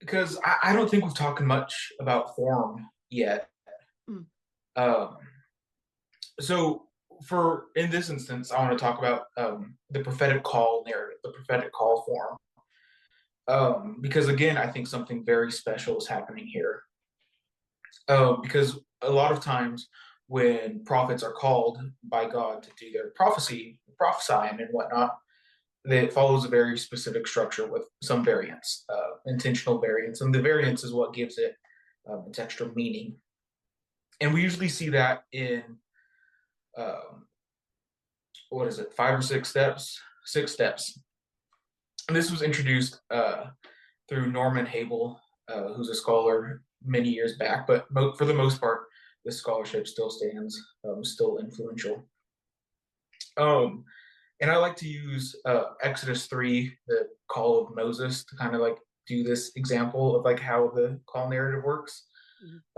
because I don't think we've talked much about form yet. Mm. Um, so for in this instance, I want to talk about the prophetic call narrative, the prophetic call form, because again, I think something very special is happening here. Because a lot of times when prophets are called by God to do their prophesying and whatnot, it follows a very specific structure with some variance, intentional variance, and the variance is what gives it its extra meaning. And we usually see that in um, what is it, five or six steps? Six steps. And this was introduced through Norman Habel, who's a scholar many years back, but for the most part, this scholarship still stands, still influential. Um, and I like to use Exodus 3, the call of Moses, to kind of like do this example of like how the call narrative works.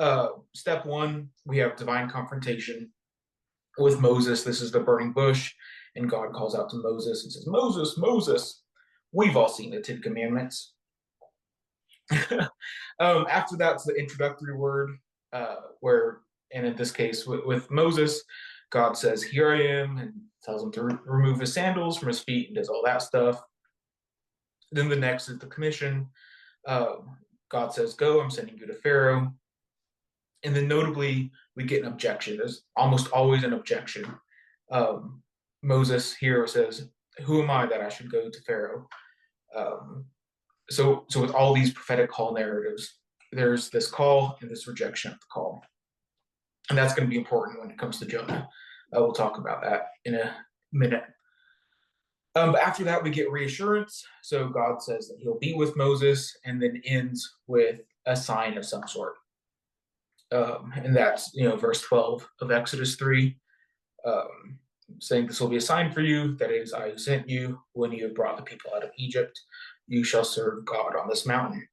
Mhm. Step one, we have divine confrontation with Moses. This is the burning bush, and God calls out to Moses and says, Moses, Moses. We've all seen the Ten Commandments. After that's the introductory word, where, and in this case with Moses, God says, "Here I am," and tells him to remove his sandals from his feet and does all that stuff. Then the next is the commission. God says, "Go, I'm sending you to Pharaoh." And then notably, we get an objection. There's almost always an objection. Um, Moses here says, "Who am I that I should go to Pharaoh?" Um, so with all these prophetic call narratives, there's this call and this rejection of the call, and that's going to be important when it comes to Jonah. We'll talk about that in a minute. But after that, we get reassurance. So God says that He'll be with Moses, and then ends with a sign of some sort, and that's verse 12 of Exodus 3, um, saying, "This will be a sign for you that it is I who sent you. When you have brought the people out of Egypt, you shall serve God on this mountain."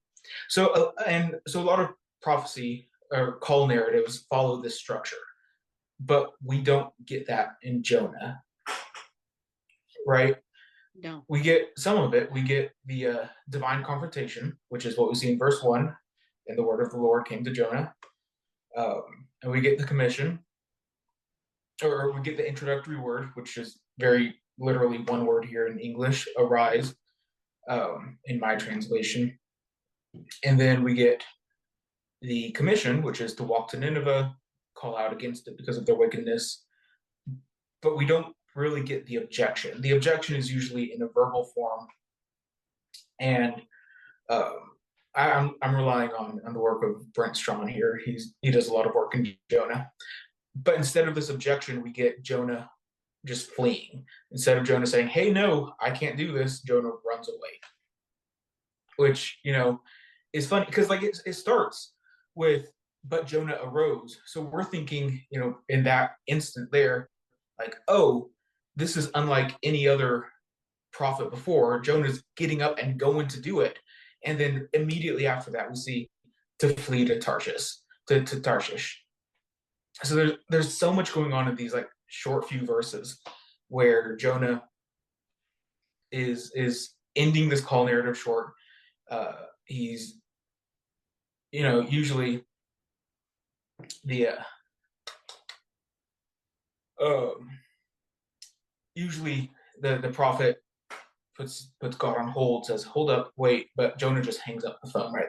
So a lot of prophecy or call narratives follow this structure, but we don't get that in Jonah, right? No. We get some of it. We get the divine confrontation, which is what we see in verse 1. And the word of the Lord came to Jonah. And we get the commission, or we get the introductory word, which is very literally one word here in English, arise, in my translation. And then we get the commission, which is to walk to Nineveh, call out against it because of their wickedness. But we don't really get the objection. The objection is usually in a verbal form, and um, I'm relying on the work of Brent Strawn here. He does a lot of work in Jonah, but instead of this objection, we get Jonah just fleeing. Instead of Jonah saying, "Hey, no, I can't do this," Jonah runs away, which is funny because like it starts with "But Jonah arose," so we're thinking in that instant there, like, oh, this is unlike any other prophet before. Jonah's getting up and going to do it. And then immediately after that, we see to flee to Tarshish, to Tarshish. So there's so much going on in these like short few verses where Jonah is ending this call narrative short. He's usually the um, usually the prophet puts God on hold, says, "Hold up, wait," but Jonah just hangs up the phone right